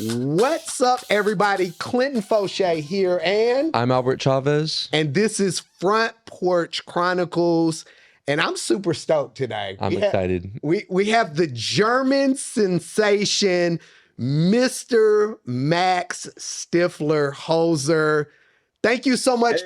What's up, everybody? Clinton Fauché here, and I'm Albertchaveziv. And this is Front Porch Chronicles, and I'm super stoked today. I'm excited. We have the German sensation, Mr. Max Stifler Holzer. Thank you so much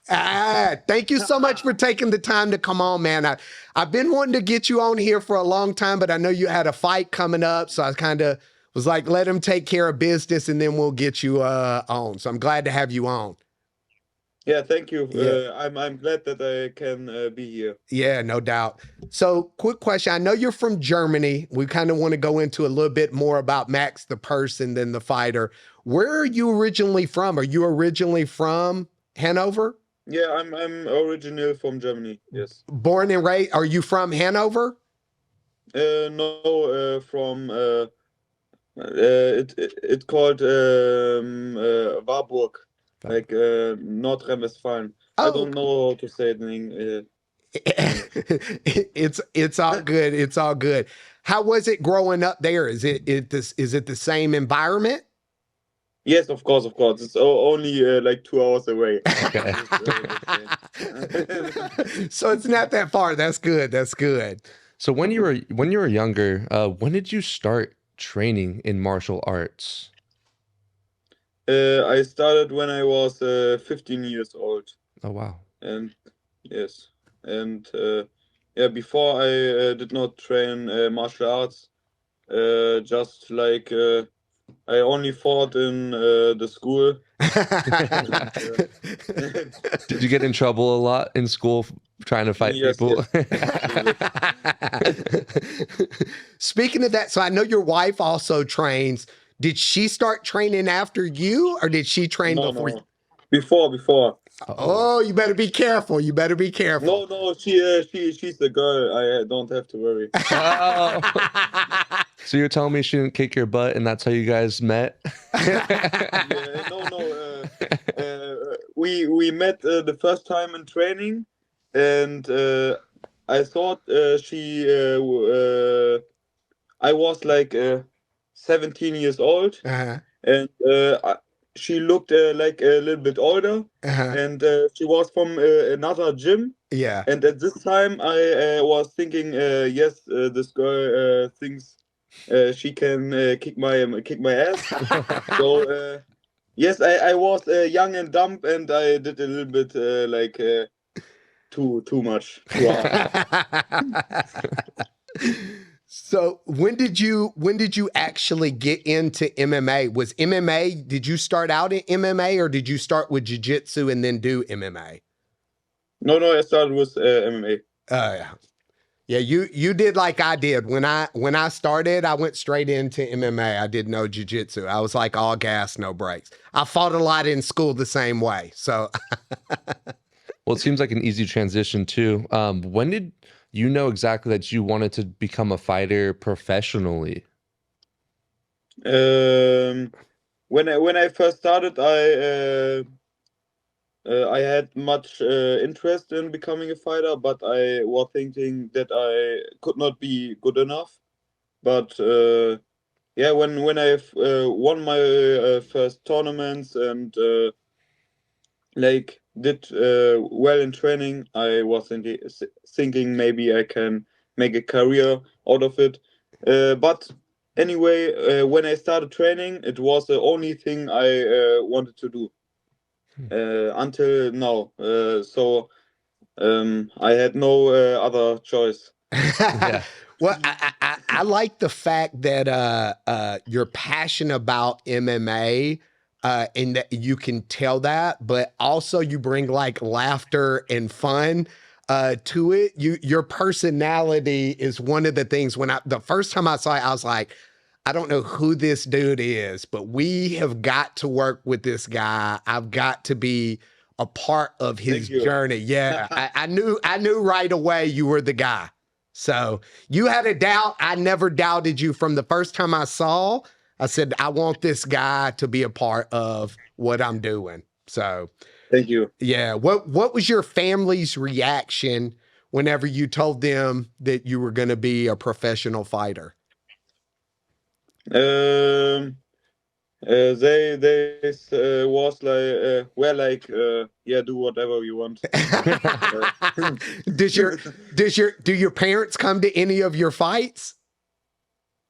thank you so much for taking the time to come on, man. I've been wanting to get you on here for a long time, but I know you had a fight coming up, so I kind of was like, let him take care of business, and then we'll get you on. So I'm glad to have you on. Yeah, thank you. Yeah. I'm glad that I can be here. Yeah, no doubt. So, quick question. I know you're from Germany. We kind of want to go into a little bit more about Max, the person, than the fighter. Where are you originally from? Are you originally from Hannover? Yeah, I'm originally from Germany. Yes. Born and raised. Are you from Hannover? No, from it's called Warburg, like North Rhine-Westphalia. Oh. I don't know how to say it in It's all good. It's all good. How was it growing up there? Is it the same environment? Yes, of course. It's only like 2 hours away. Okay. So it's not that far. That's good. That's good. So when you were younger, when did you start training in martial arts? I started when I was 15 years old. Oh wow. And yes, and yeah, before I did not train martial arts. Just like I only fought in the school. Did you get in trouble a lot in school trying to fight people? Yes. Speaking of that, so I know your wife also trains. Did she start training after you, or did she train before? No. Before. Oh, you better be careful. You better be careful. No, she's the girl. I don't have to worry. Oh. So you're telling me she didn't kick your butt, and that's how you guys met? Yeah, no. We met the first time in training, and I thought I was like 17 years old, and she looked like a little bit older, and she was from another gym. Yeah. And at this time, I was thinking, yes, this girl thinks she can kick my ass. So yes, I was young and dumb, and I did a little bit like too much. Too hard. So when did you actually get into MMA? Did you start out in MMA, or did you start with jiu-jitsu and then do MMA? No, I started with MMA. Yeah, you did like I did. When I started, I went straight into MMA. I did no jiu-jitsu. I was like all gas, no brakes. I fought a lot in school the same way. So well, it seems like an easy transition too. When did you know exactly that you wanted to become a fighter professionally? When I first started, I had much interest in becoming a fighter, but I was thinking that I could not be good enough. But yeah, when I won my first tournaments and like did well in training, I was thinking maybe I can make a career out of it. But anyway, when I started training, it was the only thing I wanted to do until now. So I had no other choice. Yeah. Well, I like the fact that you're passionate about MMA. And that you can tell that, but also you bring like laughter and fun to it. Your personality is one of the things. The first time I saw it, I was like, I don't know who this dude is, but we have got to work with this guy. I've got to be a part of his journey. Yeah, I knew right away you were the guy. So you had a doubt. I never doubted you from the first time I saw. I said, I want this guy to be a part of what I'm doing. So thank you. Yeah. What was your family's reaction whenever you told them that you were going to be a professional fighter? They was like were like yeah, do whatever you want. Do your parents come to any of your fights?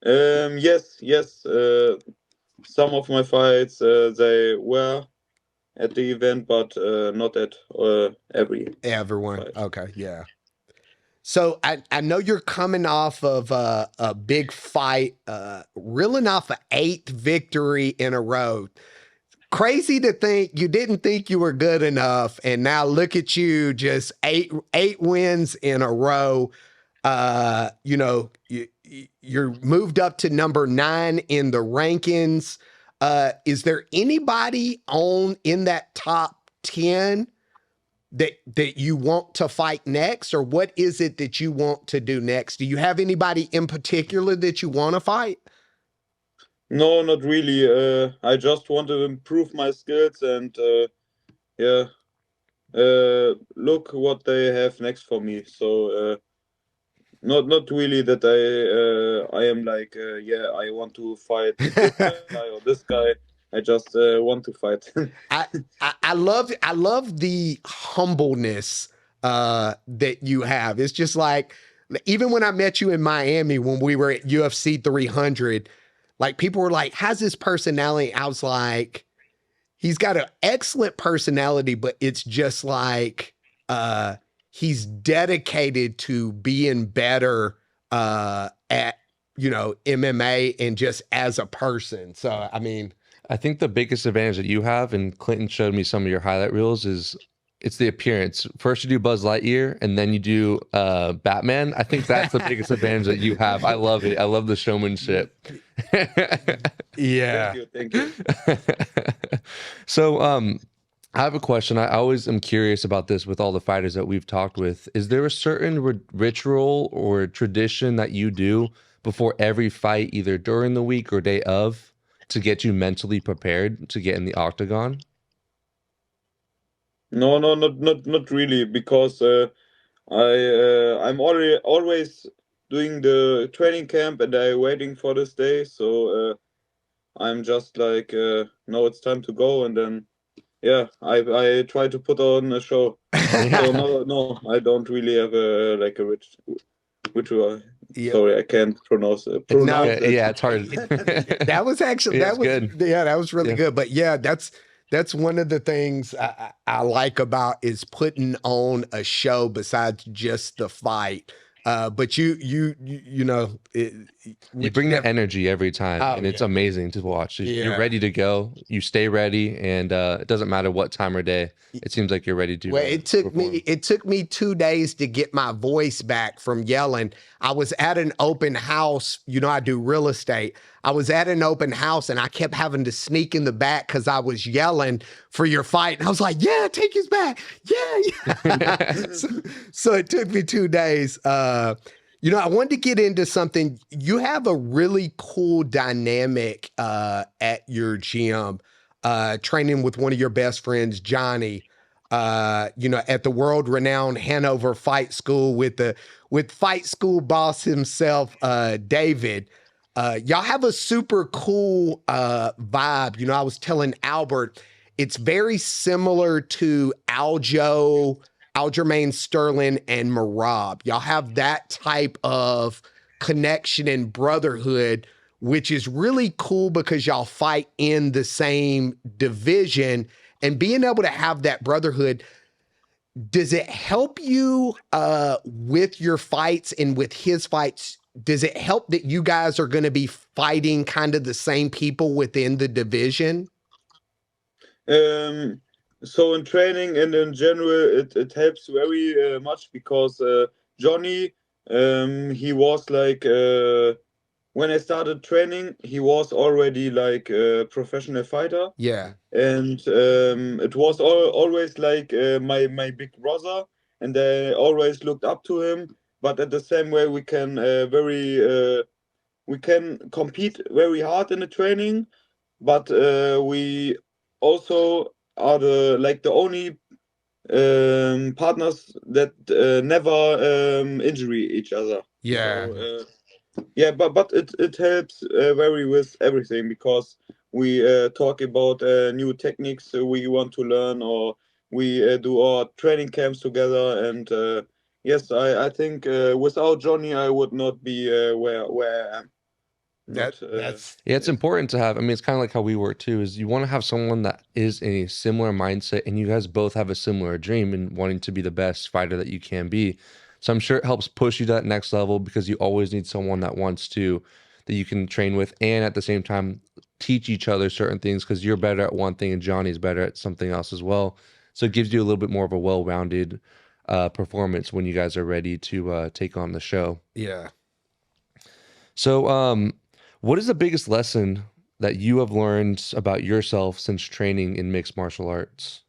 Yes. Some of my fights they were at the event, but not at every Everyone. fight. Okay, yeah. So I know you're coming off of a big fight, reeling off an 8th victory in a row. Crazy to think you didn't think you were good enough, and now look at you, just eight wins in a row. You know, you're moved up to number 9 in the rankings. Is there anybody in that top 10 that you want to fight next, or what is it that you want to do next? Do you have anybody in particular that you want to fight? No, not really. I just want to improve my skills and yeah, look what they have next for me. So not really that I am like yeah, I want to fight this guy or this guy. I just want to fight. I, I love the humbleness that you have. It's just like, even when I met you in Miami when we were at UFC 300, like people were like, "How's his personality?" I was like, "He's got an excellent personality, but it's just like he's dedicated to being better at MMA and just as a person." So I mean. I think the biggest advantage that you have, and Clinton showed me some of your highlight reels, is it's the appearance. First you do Buzz Lightyear, and then you do Batman. I think that's the biggest advantage that you have. I love it. I love the showmanship. Yeah. Thank you. So, I have a question. I always am curious about this with all the fighters that we've talked with. Is there a certain ritual or tradition that you do before every fight, either during the week or day of, to get you mentally prepared to get in the octagon? No, not really, because I'm already always doing the training camp and I waiting for this day. So I'm just like no, it's time to go, and then yeah, I try to put on a show. So no, I don't really have a like a ritual. Yep. Sorry, I can't pronounce it. Yeah, it's hard. That was actually Yeah, that it's was good. yeah, that was really Yeah. good. But yeah, that's one of the things I like about is putting on a show besides just the fight. But you know You which bring the never- energy every time, Oh, and it's yeah. amazing to watch. You're Yeah. ready to go. You stay ready, and it doesn't matter what time or day. It seems like you're ready to. Well, it took perform. me 2 days to get my voice back from yelling. I was at an open house. You know, I do real estate. I was at an open house and I kept having to sneak in the back because I was yelling for your fight. And I was like, "Yeah, take his back. Yeah." So it took me 2 days. You know, I wanted to get into something. You have a really cool dynamic at your gym, training with one of your best friends, Johnny. You know, at the world-renowned Hannover Fight School with Fight School boss himself, David. Y'all have a super cool vibe. You know, I was telling Albert, it's very similar to Aljamain Sterling and Marab. Y'all have that type of connection and brotherhood, which is really cool because y'all fight in the same division, and being able to have that brotherhood. Does it help you with your fights and with his fights? Does it help that you guys are going to be fighting kind of the same people within the division? So in training and in general, it helps very much because Johnny, he was like when I started training, he was already like a professional fighter. Yeah. And it was always like my big brother, and I always looked up to him. But at the same way, we can compete very hard in the training, but we also are the only partners that never injury each other. Yeah. So, yeah, but it helps very with everything because we talk about new techniques we want to learn, or we do our training camps together. And yes, I think without Johnny, I would not be where I am. Not That's Yeah, it's important to have. I mean, it's kind of like how we work too. Is you want to have someone that is in a similar mindset, and you guys both have a similar dream and wanting to be the best fighter that you can be. So I'm sure it helps push you to that next level because you always need someone that wants to, that you can train with, and at the same time teach each other certain things because you're better at one thing and Johnny's better at something else as well. So it gives you a little bit more of a well-rounded performance when you guys are ready to take on the show. yeah. So, what is the biggest lesson that you have learned about yourself since training in mixed martial arts?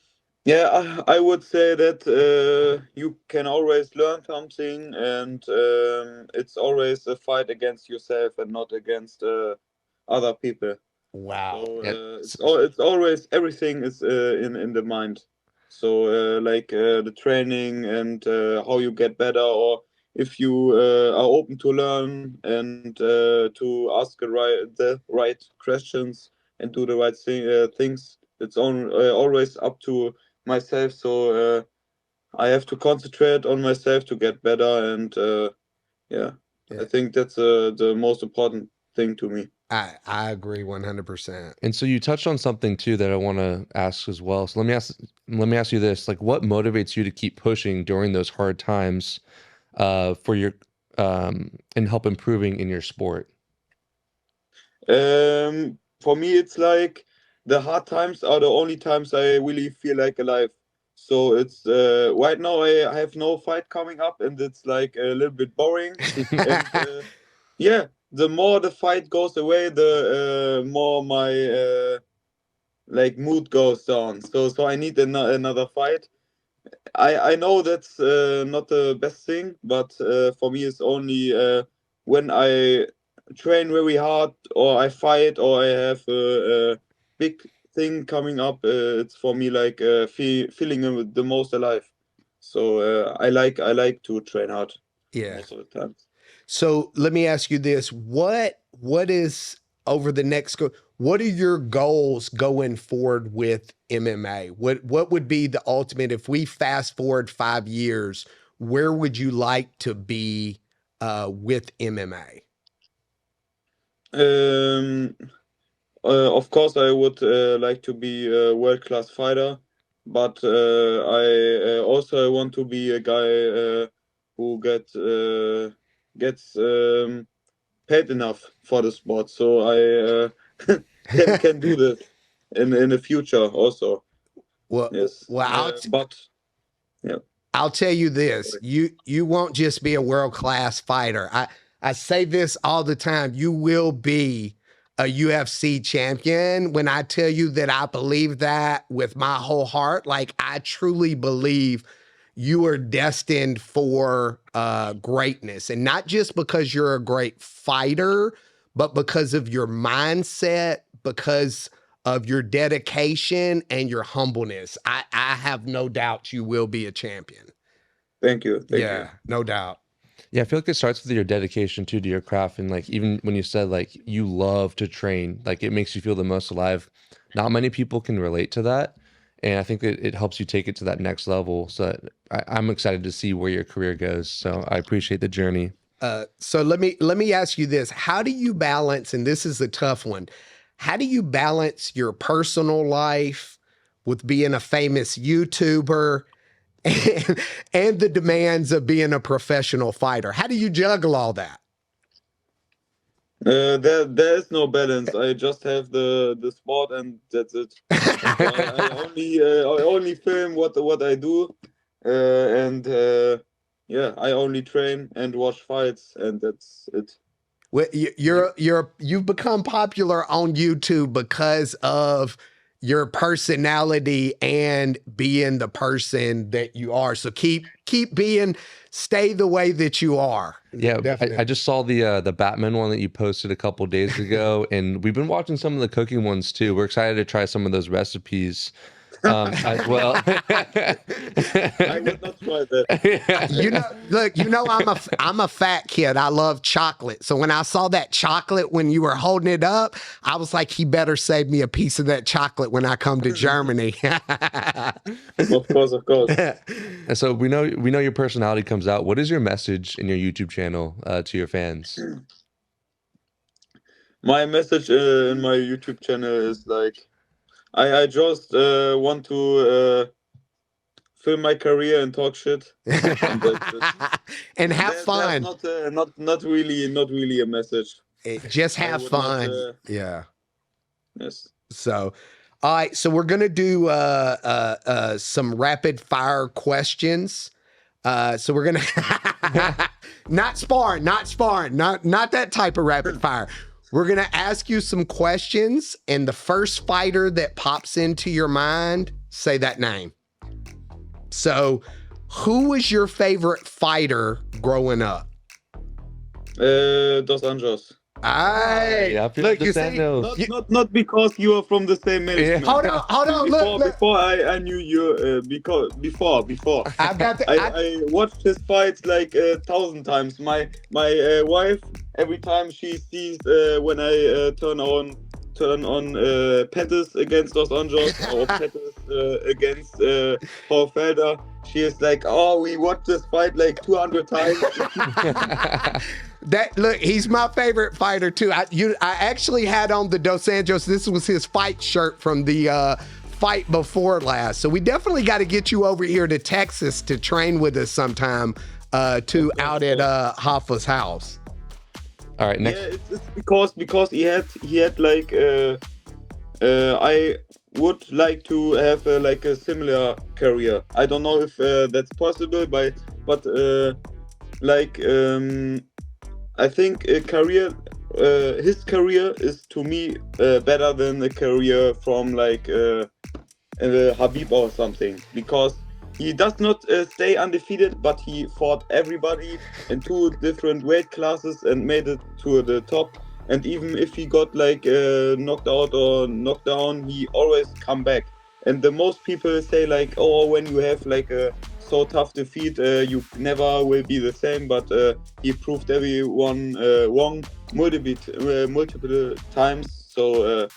Yeah, I would say that you can always learn something, and it's always a fight against yourself and not against other people. Wow. So Yeah, it's always everything is in the mind. So like the training and how you get better, or if you are open to learn and to ask the right questions and do the right things. It's always up to myself. So I have to concentrate on myself to get better, and yeah, I Yeah. think that's the most important thing to me. I agree 100%. and so you touched on something too that I want to ask as well. So let me ask you this: like, what motivates you to keep pushing during those hard times, for your and help improving in your sport? For me, it's like the hard times are the only times I really feel like alive. So it's right now I have no fight coming up, and it's like a little bit boring. And yeah, the more the fight goes away, the more my like mood goes down. So I need another fight. I know that's not the best thing, but for me, it's only when I train very hard, or I fight, or I have a big thing coming up. It's for me like feeling the most alive. So I like to train hard Yeah. most of the time. So let me ask you this. What is over the next what are your goals going forward with MMA? What would be the ultimate if we fast forward 5 years, where would you like to be with MMA? Um, of course, I would like to be a world-class fighter, but I also want to be a guy who gets paid enough for the sport, so I can do this in the future also. Well, Yes, well, but yeah, I'll tell you this: sorry. you won't just be a world class fighter. I say this all the time. You will be a UFC champion. When I tell you that I believe that with my whole heart, like I truly believe you are destined for greatness, and not just because you're a great fighter, but because of your mindset, because of your dedication and your humbleness. I have no doubt you will be a champion. Thank you, thank you. Yeah, no doubt. Yeah, I feel like it starts with your dedication too to your craft, and like even when you said like you love to train, like it makes you feel the most alive. Not many people can relate to that, and I think that it helps you take it to that next level. So I'm excited to see where your career goes. So I appreciate the journey. So let me ask you this: how do you balance? And this is a tough one. How do you balance your personal life with being a famous YouTuber and the demands of being a professional fighter? How do you juggle all that? There is no balance. I just have the sport, and that's it. So I only film what I do, and yeah, I only train and watch fights, and that's it. Well, you've become popular on YouTube because of your personality and being the person that you are. So stay the way that you are. Yeah, Definitely. I just saw the Batman one that you posted a couple days ago, and we've been watching some of the cooking ones too. We're excited to try some of those recipes. as well. I would not try that. Look, I'm a fat kid. I love chocolate. So when I saw that chocolate when you were holding it up, I was like, he better save me a piece of that chocolate when I come to Germany. Of course. And so we know your personality comes out. What is your message in your YouTube channel to your fans? My message in my YouTube channel is like, I just want to film my career and talk shit, and that's it. And have There's fun. not really a message. Just I have would not, fun. Yeah. Yes. So, all right. So we're gonna do some rapid fire questions. So we're gonna not sparring, not that type of rapid fire. We're gonna ask you some questions, and the first fighter that pops into your mind, say that name. So, who was your favorite fighter growing up? Dos Anjos. Look, you see, Not because you are from the same management. hold on. Look. Before I knew you, because before I watched his fights like 1,000 times. My wife, every time she sees when I turn on Pettis against Dos Anjos or Pettis against Felder, she is like, oh, we watched this fight like 200 times. Look, he's my favorite fighter too. I actually had on the Dos Anjos. This was his fight shirt from the fight before last. So we definitely got to get you over here to Texas to train with us sometime. Out at Hoffa's house. All right, next. Yeah, it's because he had like I would like to have like a similar career. I don't know if that's possible, but I think his career is to me better than a career from like Habib or something, because he does not stay undefeated, but he fought everybody in 2 different weight classes and made it to the top. And even if he got like knocked out or knocked down, he always come back. And the most people say like, oh, when you have like a so tough defeat, you never will be the same. But he proved everyone wrong multiple times. So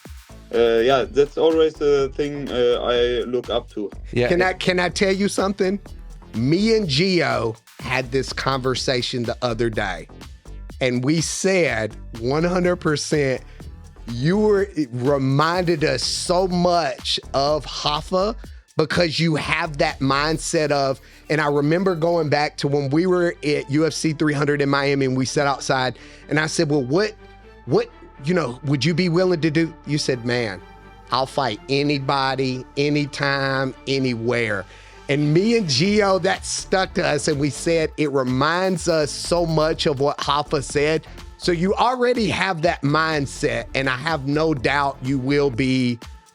yeah, that's always the thing I look up to. Yeah. Can I tell you something? Me and Gio had this conversation the other day, and we said 100%. You reminded us so much of Hoffa because you have that mindset of, and I remember going back to when we were at UFC 300 in Miami and we sat outside, and I said, well, what, would you be willing to do? You said, man, I'll fight anybody, anytime, anywhere. And me and Gio, that stuck to us, and we said it reminds us so much of what Hoffa said. So you already have that mindset, and I have no doubt you will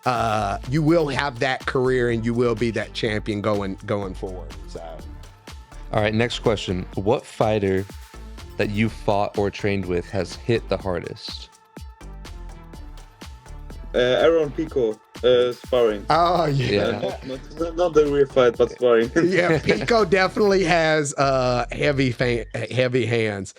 have that career and you will be that champion going forward. So, all right, next question. What fighter that you fought or trained with has hit the hardest? Aaron Pico, sparring. Oh yeah, not the real fight, but sparring. Yeah, Pico definitely has heavy hands.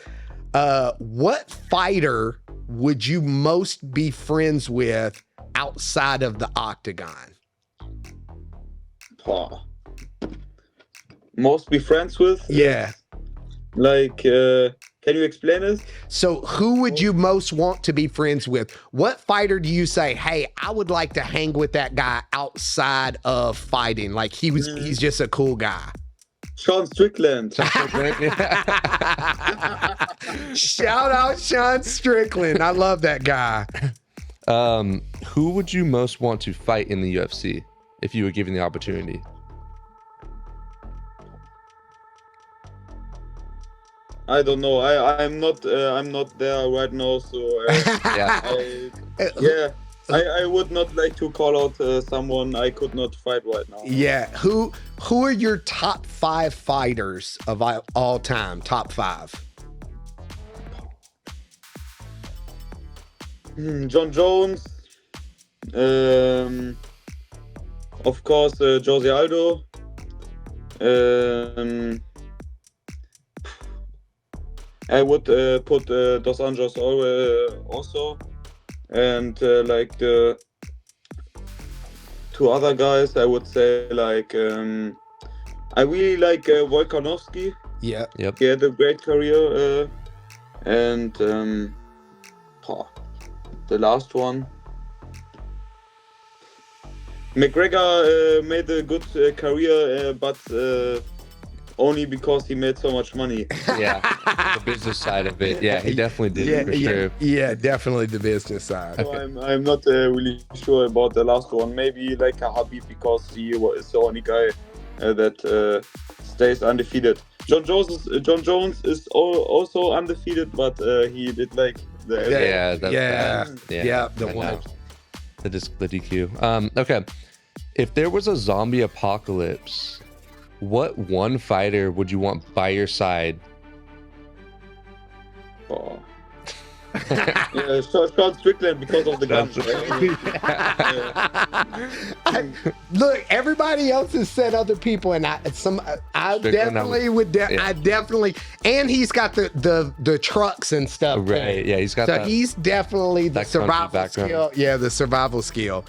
What fighter would you most be friends with outside of the octagon? Most be friends with? Yeah. Like, can you explain it? So who would you most want to be friends with? What fighter do you say, hey, I would like to hang with that guy outside of fighting? Like he's just a cool guy. Sean Strickland. Shout out Sean Strickland. I love that guy. Who would you most want to fight in the UFC if you were given the opportunity? I don't know. I'm not there right now, so I would not like to call out someone I could not fight right now. Yeah. Who are your top 5 fighters of all time? Top 5. John Jones, of course, Jose Aldo. I would put Dos Anjos also, and like the two other guys, I would say like I really like Volkanovski. Yeah. Yep. He had a great career, and the last one, McGregor made a good career, but only because he made so much money. Yeah, the business side of it. Yeah, he definitely did for sure. Yeah, definitely the business side. So I'm not really sure about the last one. Maybe like a Habib, because he is the only guy that stays undefeated. John Jones is also undefeated, but he did like the the I one. know. The DQ. Okay, if there was a zombie apocalypse, what one fighter would you want by your side? Oh. Yeah, Sean Strickland, because of the guns. Look, everybody else has said other people, and I definitely would. I definitely, and he's got the trucks and stuff. Right? Yeah, he's got. So that, he's definitely the survival skill. Yeah, the survival skill.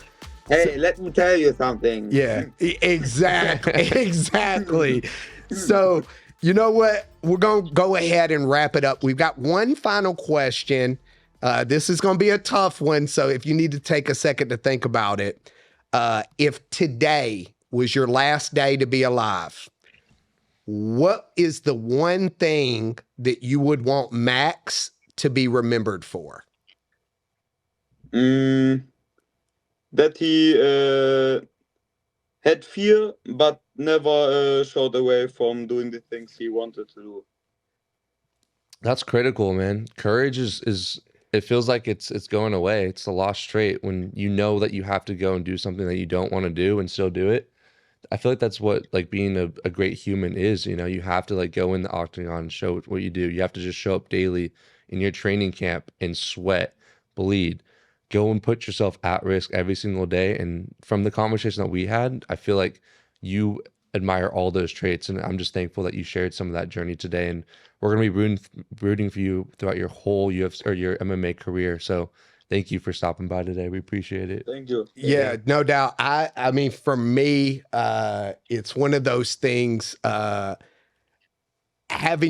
Hey, let me tell you something. Yeah, exactly. So, you know what? We're going to go ahead and wrap it up. We've got one final question. This is going to be a tough one, so if you need to take a second to think about it. If today was your last day to be alive, what is the one thing that you would want Max to be remembered for? That he had fear, but never showed away from doing the things he wanted to do. That's critical, man. Courage is it feels like it's going away. It's a lost trait when you know that you have to go and do something that you don't want to do and still do it. I feel like that's what like being a great human is. You know, you have to like go in the octagon and show what you do. You have to just show up daily in your training camp and sweat, bleed, go and put yourself at risk every single day. And from the conversation that we had, I feel like you admire all those traits, and I'm just thankful that you shared some of that journey today. And we're going to be rooting for you throughout your whole UFC or your MMA career. So thank you for stopping by today. We appreciate it. Thank you. Yeah, no doubt. I mean, for me, it's one of those things, having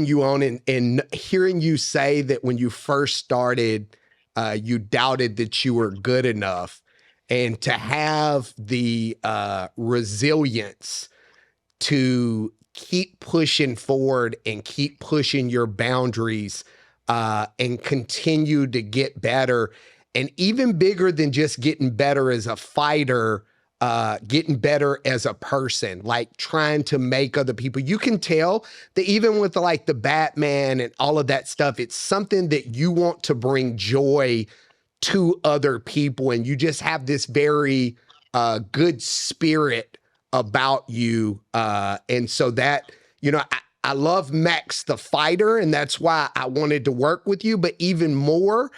you on and hearing you say that when you first started, you doubted that you were good enough, and to have the resilience to keep pushing forward and keep pushing your boundaries and continue to get better. And even bigger than just getting better as a fighter, getting better as a person, like trying to make other people. You can tell that even with like the Batman and all of that stuff, it's something that you want to bring joy to other people. And you just have this very good spirit about you. And so that, you know, I love Max the fighter, and that's why I wanted to work with you. But even more,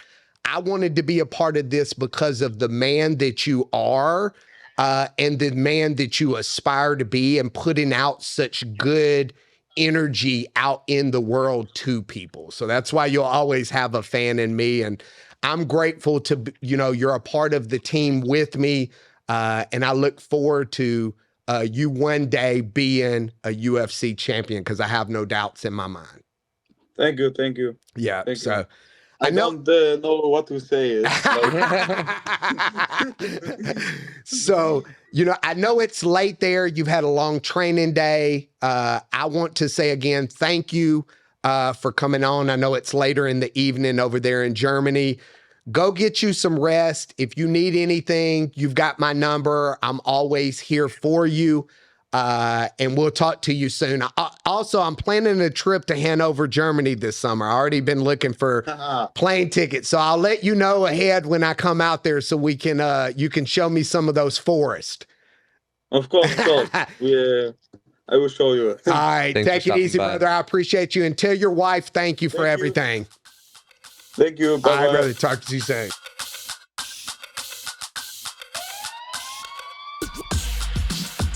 I wanted to be a part of this because of the man that you are and the man that you aspire to be, and putting out such good energy out in the world to people. So that's why you'll always have a fan in me. And I'm grateful to, you know, you're a part of the team with me. And I look forward to you one day being a UFC champion, because I have no doubts in my mind. Thank you. Thank you. Yeah. Thank so you. I don't know what to say. It's like... So, you know, I know it's late there. You've had a long training day. I want to say again, thank you for coming on. I know it's later in the evening over there in Germany. Go get you some rest. If you need anything, you've got my number. I'm always here for you. And we'll talk to you soon. Also, I'm planning a trip to Hannover, Germany this summer. I already been looking for plane tickets. So I'll let you know ahead when I come out there, so we can, you can show me some of those forests. Of course. Yeah, I will show you. All right. Take it easy, brother. I appreciate you. And tell your wife, thank you for everything. Thank you. Bye-bye. All right, brother. Talk to you soon.